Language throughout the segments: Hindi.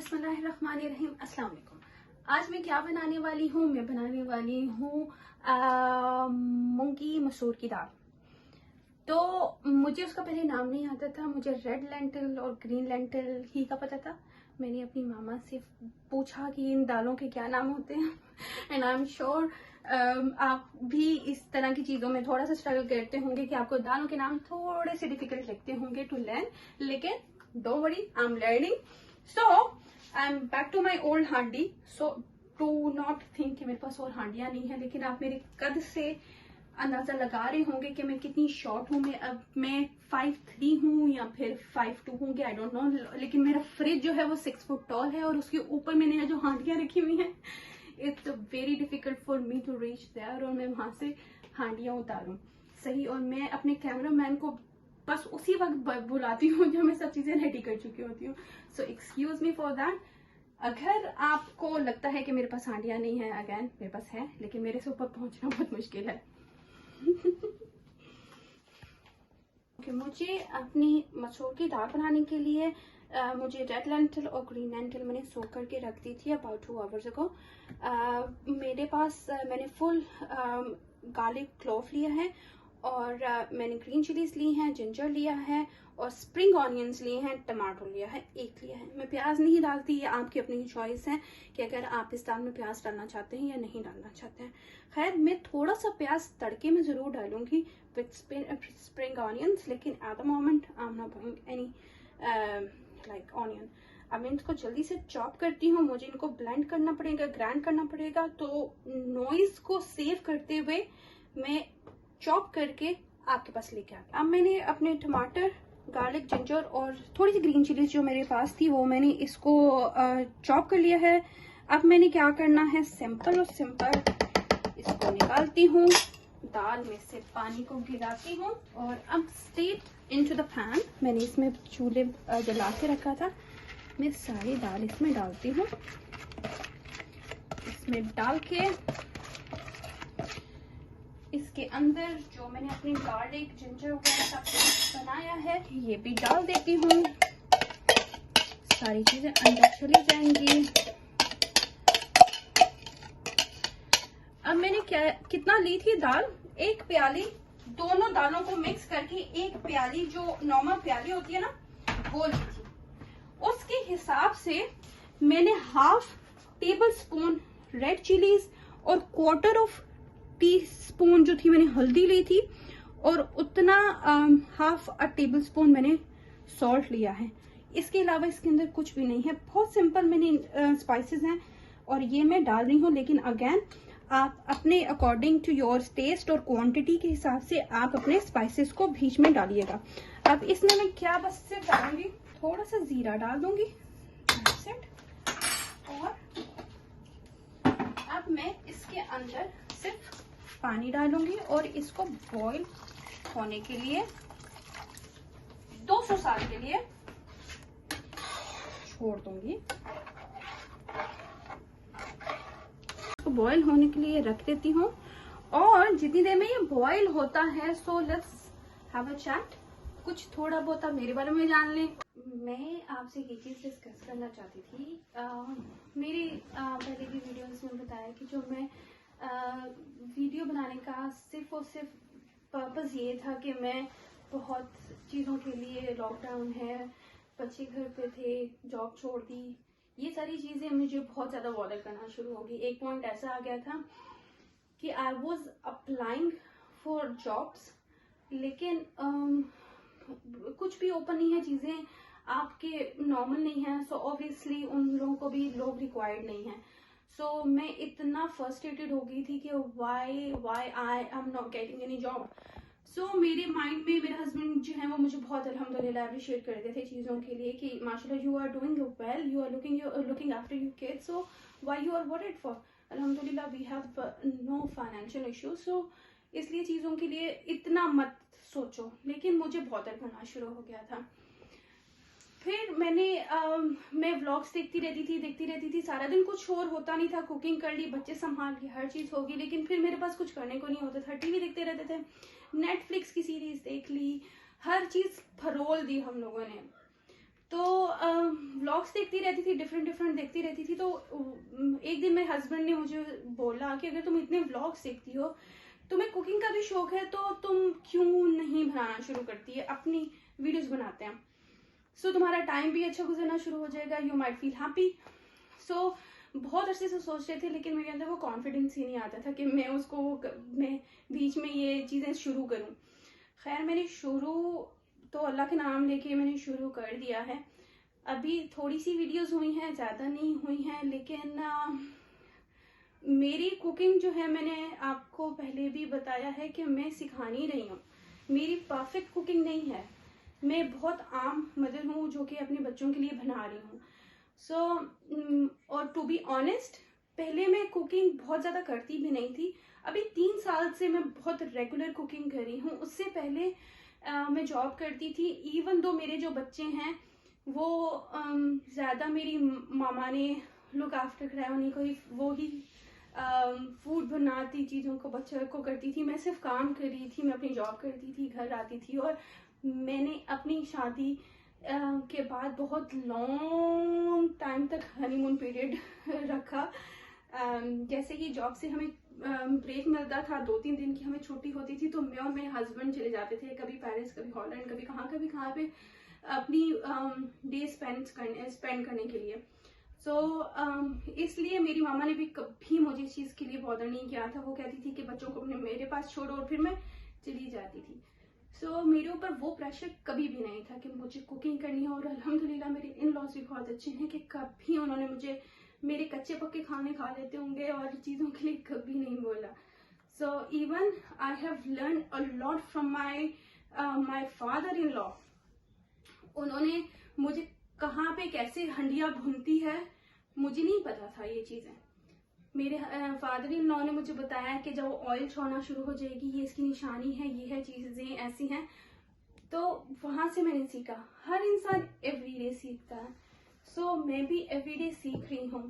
बिस्मिल्लाहिर्रहमानिर्रहीम। अस्सलाम वालेकुम। आज मैं क्या बनाने वाली हूँ? मैं बनाने वाली हूँ मूंगी मसूर की दाल। तो मुझे उसका पहले नाम नहीं आता था, मुझे रेड लेंटिल और ग्रीन लेंटिल ही का पता था। मैंने अपनी मामा से पूछा कि इन दालों के क्या नाम होते हैं एंड आई एम श्योर आप भी इस तरह की चीज़ों में थोड़ा सा स्ट्रगल करते होंगे कि आपको दालों के नाम थोड़े से डिफिकल्ट लगते होंगे टू लर्न, लेकिन don't worry, I am learning. So I am back to my old handi. So to not think कि मेरे पास और हांडियां नहीं है, लेकिन आप मेरे कद से अंदाजा लगा रहे होंगे कि मैं कितनी शॉर्ट हूँ। मैं 5'3" हूँ या फिर 5'2" हूँ, आई डोंट नो, लेकिन मेरा फ्रिज जो है वो 6 फुट टॉल है और उसके ऊपर मैंने जो हांडियां रखी हुई हैं, it's very difficult for me to reach there, और मैं वहां से हांडियां उतारूं सही। और मैं अपने कैमरामैन को बस उसी वक्त बुलाती हूँ जब मैं सब चीजें रेडी कर चुकी होती हूँ। So excuse me for that. अगर आपको लगता है कि मेरे पास हांडियां नहीं है, अगेन मेरे पास है, लेकिन मेरे से ऊपर पहुंचना बहुत मुश्किल है। मुझे अपनी मसूर की दाल बनाने के लिए मुझे रेड लेंटिल और ग्रीन लेंटिल मैंने सोक करके रख दी थी अबाउट 2 आवर्स अगो। मेरे पास मैंने फुल गार्लिक क्लोव लिया है और मैंने ग्रीन चिलीज ली हैं, जिंजर लिया है और स्प्रिंग ऑनियंस लिए हैं, टमाटो लिया है, एक लिया है। मैं प्याज नहीं डालती, ये आपकी अपनी चॉइस है कि अगर आप इस दाल में प्याज डालना चाहते हैं या नहीं डालना चाहते हैं। खैर मैं थोड़ा सा प्याज तड़के में जरूर डालूंगी विद स्प्रिंग ऑनियंस, लेकिन at the moment I am not doing any like onion. अब मैं इनको जल्दी से चॉप करती हूँ, मुझे इनको ब्लेंड करना पड़ेगा, ग्राइंड करना पड़ेगा, तो नॉइज को सेव करते हुए मैं चॉप करके आपके पास लेके आ गया। अब मैंने अपने टमाटर, गार्लिक, जिंजर और थोड़ी सी ग्रीन चिलीज जो मेरे पास थी वो मैंने इसको चॉप कर लिया है। अब मैंने क्या करना है, सिंपल और सिंपल इसको निकालती हूँ, दाल में से पानी को गिराती हूँ और अब स्ट्रेट इनटू द पैन। मैंने इसमें चूल्हे जला के रखा था, मैं सारी दाल इसमें डालती हूँ। इसमें डाल के इसके अंदर जो मैंने अपनी गार्लिक, जिंजर वगैरह सब बनाया है ये भी डाल देती हूँ। सारी चीजें अंदर चली जाएंगी। अब मैंने कितना ली थी दाल, 1 प्याली, दोनों दालों को मिक्स करके 1 प्याली जो नॉर्मल प्याली होती है ना वो ली थी। उसके हिसाब से मैंने ½ टेबल स्पून रेड चिलीज और 1/4 टीस्पून जो थी मैंने हल्दी ली थी और उतना ½ टेबल स्पून मैंने सॉल्ट लिया है। इसके अलावा इसके अंदर कुछ भी नहीं है, बहुत सिंपल मैंने स्पाइसेस हैं और ये मैं डाल रही हूँ। लेकिन अगेन आप अपने अकॉर्डिंग टू योर टेस्ट और क्वांटिटी के हिसाब से आप अपने स्पाइसेस को बीच में डालिएगा। अब इसमें मैं क्या बस सिर्फ डालूंगी, थोड़ा सा जीरा डाल दूंगी और अब मैं इसके अंदर सिर्फ पानी डालूंगी और इसको बॉईल होने के लिए 200 साल के लिए छोड़ दूंगी। इसको बॉईल होने के लिए रख देती हूँ और जितनी देर में ये बॉईल होता है, so let's have a chat. कुछ थोड़ा बहुत आप मेरे बारे में जान लें। मैं आपसे ये चीज डिस्कस करना चाहती थी। मेरी पहले की वीडियोस में बताया कि जो मैं वीडियो बनाने का सिर्फ और सिर्फ पर्पस ये था कि मैं बहुत चीज़ों के लिए, लॉकडाउन है, बच्चे घर पे थे, जॉब छोड़ दी, ये सारी चीज़ें मुझे बहुत ज़्यादा बॉदर करना शुरू हो गई। एक पॉइंट ऐसा आ गया था कि I was applying for jobs, लेकिन कुछ भी ओपन नहीं है, चीज़ें आपके नॉर्मल नहीं है, सो ऑब्वियसली उन लोगों को भी लोग रिक्वायर्ड नहीं है। सो मैं इतना फ्रस्ट्रेटेड हो गई थी कि why I am not getting any job. So मेरे माइंड में मेरे हस्बैंड जो है वो मुझे बहुत अल्हम्दुलिल्लाह अप्रिशिएट करते थे चीज़ों के लिए कि माशाल्लाह you are doing well, you are looking after your kids, so why you are worried for. अल्हम्दुलिल्लाह we have no financial issues, so इसलिए चीज़ों के लिए इतना मत सोचो। लेकिन मुझे बहुत करना शुरू हो गया था। फिर मैं व्लॉग्स देखती रहती थी, सारा दिन कुछ और होता नहीं था, कुकिंग कर ली, बच्चे संभाल ली, हर चीज होगी, लेकिन फिर मेरे पास कुछ करने को नहीं होता था। टीवी देखते रहते थे, नेटफ्लिक्स की सीरीज देख ली, हर चीज फरोल दी हम लोगों ने। तो व्लॉग्स देखती रहती थी, डिफरेंट देखती रहती थी। तो एक दिन मेरे हस्बैंड ने मुझे बोला कि अगर तुम इतने व्लॉग्स देखती हो, तुम्हें कुकिंग का भी शौक है, तो तुम क्यों नहीं बनाना शुरू करती है, अपनी वीडियोस बनाते हैं। सो तुम्हारा टाइम भी अच्छा गुजरना शुरू हो जाएगा, यू माइट फील हैप्पी। सो बहुत अच्छे से सोच रहे थे, लेकिन मेरे अंदर वो कॉन्फिडेंस ही नहीं आता था कि मैं बीच में ये चीज़ें शुरू करूं। खैर मैंने शुरू तो अल्लाह के नाम लेके मैंने शुरू कर दिया है। अभी थोड़ी सी वीडियोस हुई हैं, ज़्यादा नहीं हुई हैं, लेकिन मेरी कुकिंग जो है, मैंने आपको पहले भी बताया है कि मैं सिखा नहीं रही हूँ। मेरी परफेक्ट कुकिंग नहीं है, मैं बहुत आम मदर हूँ जो कि अपने बच्चों के लिए बना रही हूँ। और टू बी ऑनेस्ट, पहले मैं कुकिंग बहुत ज़्यादा करती भी नहीं थी। अभी 3 साल से मैं बहुत रेगुलर कुकिंग कर रही हूँ। उससे पहले मैं जॉब करती थी। इवन दो मेरे जो बच्चे हैं वो ज़्यादा मेरी मामा ने लुक आफ्टर कराया, उन्हीं को ही वो ही फूड बनाती, चीज़ों को बच्चों को करती थी। मैं सिर्फ काम कर रही थी, मैं अपनी जॉब करती थी, घर आती थी। और मैंने अपनी शादी के बाद बहुत लॉन्ग टाइम तक हनीमून पीरियड रखा। जैसे कि जॉब से हमें ब्रेक मिलता था, 2-3 दिन की हमें छुट्टी होती थी, तो मैं और मेरे हस्बैंड चले जाते थे, कभी पेरिस, कभी हॉलैंड, कभी कहाँ पे अपनी डे स्पेंड करने के लिए। इसलिए मेरी मामा ने भी कभी मुझे इस चीज़ के लिए बॉदर नहीं किया था। वो कहती थी कि बच्चों को अपने मेरे पास छोड़ो, और फिर मैं चली जाती थी। मेरे ऊपर वो प्रेशर कभी भी नहीं था कि मुझे कुकिंग करनी है। और अल्हम्दुलिल्लाह मेरे इन लॉज भी बहुत अच्छे हैं कि कभी उन्होंने मुझे मेरे कच्चे पक्के खाने खा लेते होंगे और चीज़ों के लिए कभी नहीं बोला। Even I have learn a lot from my father in law. उन्होंने मुझे कहाँ पे कैसे हंडिया भूनती है मुझे नहीं पता था ये चीज़ें। मेरे फादर इन लॉ ने मुझे बताया कि जब ऑयल छोड़ना शुरू हो जाएगी, ये इसकी निशानी है, ये है, चीज़ें ऐसी हैं। तो वहाँ से मैंने सीखा। हर इंसान एवरीडे सीखता है। मैं भी एवरीडे सीख रही हूँ,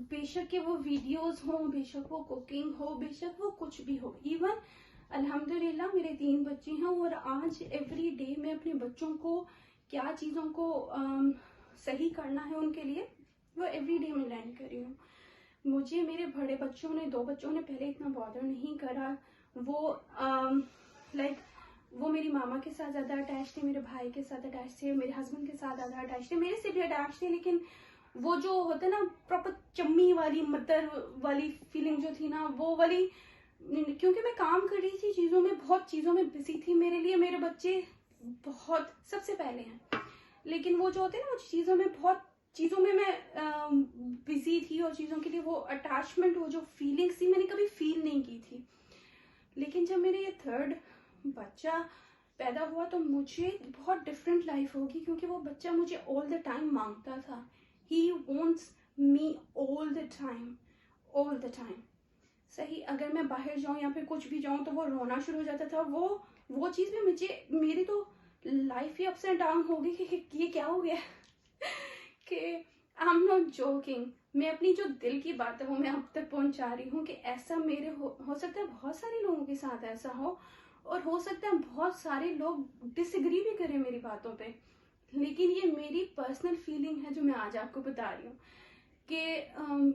बेशक कि वो वीडियोस हो, बेशक वो कुकिंग हो, बेशक वो कुछ भी हो। इवन अल्हम्दुलिल्लाह मेरे 3 बच्चे हैं, और आज एवरी डे मैं अपने बच्चों को क्या चीज़ों को सही करना है उनके लिए, वो एवरी डे मैं लर्न कर रही हूँ। मुझे मेरे बड़े बच्चों ने, 2 बच्चों ने पहले इतना बॉदर नहीं करा। वो वो मेरी मामा के साथ ज़्यादा अटैच थे, मेरे भाई के साथ अटैच थे, मेरे हस्बैंड के साथ ज़्यादा अटैच थे, मेरे से भी अटैच थे। लेकिन वो जो होता है ना प्रॉपर चम्मी वाली मदर वाली फीलिंग जो थी ना, वो वाली, क्योंकि मैं काम कर रही थी चीज़ों में, बहुत चीज़ों में बिजी थी। मेरे लिए मेरे बच्चे बहुत सबसे पहले हैं। लेकिन वो जो होते हैं ना, वो चीज़ों में मैं बिजी थी, और चीज़ों के लिए वो अटैचमेंट, वो जो फीलिंग्स थी, मैंने कभी फील नहीं की थी। लेकिन जब मेरे ये 3rd बच्चा पैदा हुआ तो मुझे बहुत डिफरेंट लाइफ होगी, क्योंकि वो बच्चा मुझे ऑल द टाइम मांगता था। He wants me all the time. सही, अगर मैं बाहर जाऊं या फिर कुछ भी जाऊं तो वो रोना शुरू हो जाता था। वो चीज़ में मेरी तो life he ups and down हो गई कि ये क्या हो गया कि आई एम नॉट जोकिंग। मैं अपनी जो दिल की बात है वो मैं अब तक पहुंचा रही हूँ कि ऐसा मेरे हो सकता है बहुत सारे लोगों के साथ ऐसा हो, और हो सकता है बहुत सारे लोग डिसएग्री भी करें मेरी बातों पे। लेकिन ये मेरी पर्सनल फीलिंग है जो मैं आज आपको बता रही हूँ कि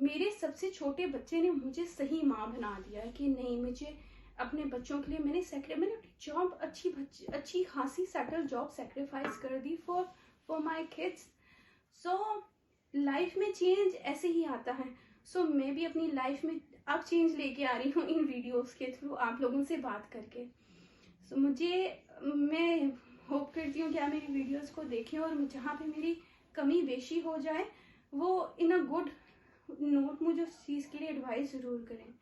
मेरे सबसे छोटे बच्चे ने मुझे सही माँ बना दिया कि नहीं, मुझे अपने बच्चों के लिए मैंने अपनी जॉब अच्छी खासी सेटल जॉब सेक्रीफाइस कर दी फॉर माई किड्स। लाइफ में चेंज ऐसे ही आता है। मैं भी अपनी लाइफ में अब चेंज लेके आ रही हूँ इन वीडियोस के थ्रू, आप लोगों से बात करके। मैं होप करती हूँ कि आप मेरी वीडियोस को देखें, और जहाँ पे मेरी कमी बेशी हो जाए वो इन अ गुड नोट मुझे उस चीज़ के लिए एडवाइस ज़रूर करें।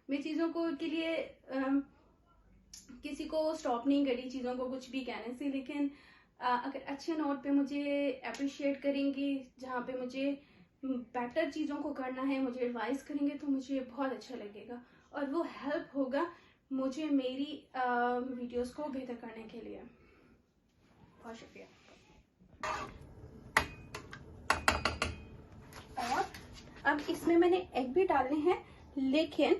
मैं चीज़ों को के लिए किसी को स्टॉप नहीं करी चीज़ों को कुछ भी कहने से, लेकिन अगर अच्छे नोट पे मुझे अप्रिशिएट करेंगे, जहाँ पे मुझे बेटर चीज़ों को करना है, मुझे एडवाइस करेंगे, तो मुझे बहुत अच्छा लगेगा, और वो हेल्प होगा मुझे मेरी वीडियोस को बेहतर करने के लिए। बहुत शुक्रिया। और अब इसमें मैंने एग भी डालने हैं, लेकिन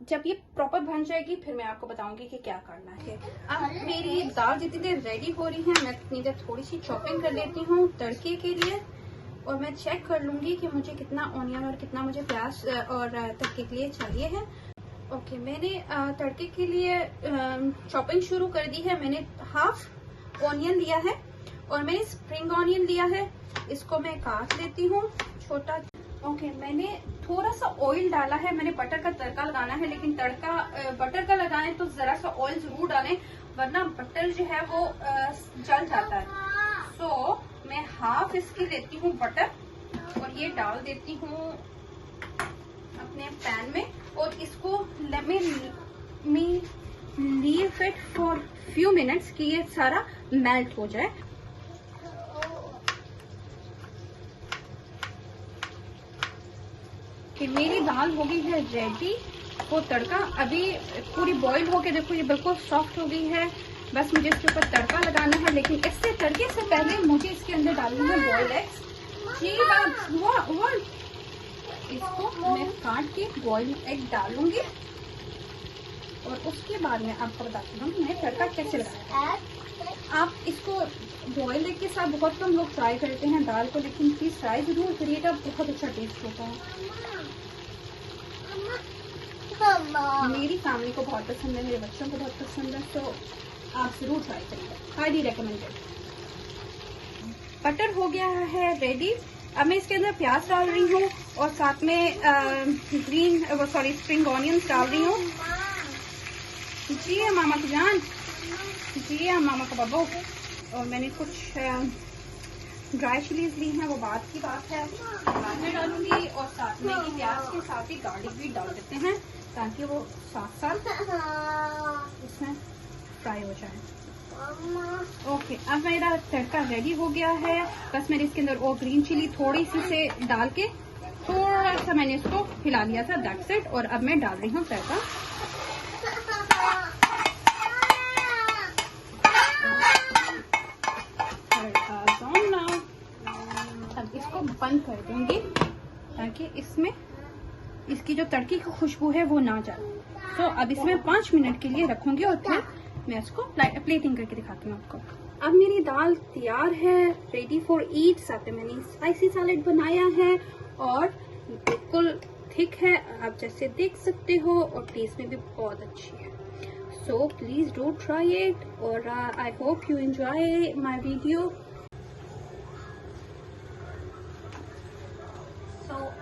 जब ये प्रॉपर बन जाएगी फिर मैं आपको बताऊंगी कि क्या करना है। अब मेरी दाल जितनी देर रेडी हो रही है मैं इतनी देर थोड़ी सी चॉपिंग कर लेती हूँ तड़के के लिए, और मैं चेक कर लूंगी कि मुझे कितना ऑनियन और कितना मुझे प्याज और तड़के के लिए चाहिए है। ओके, मैंने तड़के के लिए चॉपिंग शुरू कर दी है। मैंने हाफ ऑनियन लिया है और मैंने स्प्रिंग ऑनियन लिया है, इसको मैं काट लेती हूँ छोटा। ओके, मैंने थोड़ा सा ऑयल डाला है। मैंने बटर का तड़का लगाना है, लेकिन तड़का बटर का लगाएं तो जरा सा ऑयल जरूर डालें, वरना बटर जो है वो जल जाता है। सो मैं हाफ इसकी लेती हूँ बटर और ये डाल देती हूँ अपने पैन में, और इसको let me leave it for few minutes कि ये सारा मेल्ट हो जाए। कि मेरी दाल हो गई है रेडी। वो तड़का अभी पूरी बॉईल होके देखो ये बिल्कुल सॉफ्ट हो गई है। बस मुझे इसके ऊपर तड़का लगाना है, लेकिन इससे तड़के से पहले मुझे इसके अंदर डालना है बॉइल्ड एग्स। जी बात, इसको मैं काट के बॉइल्ड एग डालूंगी और उसके बाद मैं आपको बताती हूँ मैं तड़का कैसे लगाया। आप इसको बॉइल्ड एग के साथ बहुत कम लोग फ्राई करते हैं दाल को, लेकिन प्लीज फ्राई जरूर करिएगा, बहुत अच्छा टेस्ट होता है। मेरी फैमिली को बहुत पसंद है, मेरे बच्चों को बहुत पसंद है, तो आप जरूर ट्राई करिएगा, हाईली रिकमेंडेड। बटर हो गया है रेडी। अब मैं इसके अंदर प्याज डाल रही हूँ और साथ में स्प्रिंग ऑनियंस डाल रही हूँ। जी हाँ मामा की जान, जी हाँ मामा का बाबू। और मैंने कुछ ड्राई चिलीज ली हैं, वो बात की बात है, बाद में डालूंगी। और साथ में ही प्याज के साथ ही गार्लिक भी डाल देते हैं ताकि वो साथ साथ इसमें फ्राई हो जाए। ओके, अब मेरा तड़का रेडी हो गया है। बस मैंने इसके अंदर और ग्रीन चिली थोड़ी सी से डाल के थोड़ा सा मैंने इसको हिला लिया था, दैट्स इट। और अब मैं डाल रही हूँ तड़का। अब इसको बंद कर दूंगी ताकि इसमें इसकी जो तड़की की खुशबू है वो ना जाए। तो अब इसमें 5 मिनट के लिए रखूंगी और फिर मैं इसको प्लेटिंग करके दिखाती हूँ आपको। अब मेरी दाल तैयार है, रेडी फॉर ईट। साथ में मैंने स्पाइसी सैलेड बनाया है और बिल्कुल थिक है, आप जैसे देख सकते हो, और टेस्ट में भी बहुत अच्छी है। So please do try it, और I hope you enjoy my video.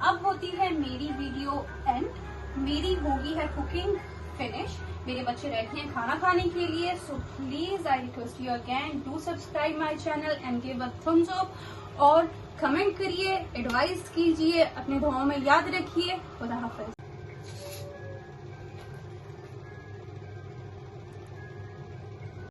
अब होती है मेरी वीडियो एंड, मेरी होगी है कुकिंग फिनिश। मेरे बच्चे रेडी हैं खाना खाने के लिए। So please I request you again, do subscribe my channel and give a thumbs up, और कमेंट करिए, एडवाइस कीजिए, अपने दुआओं में याद रखिए। खुदा हाफिज।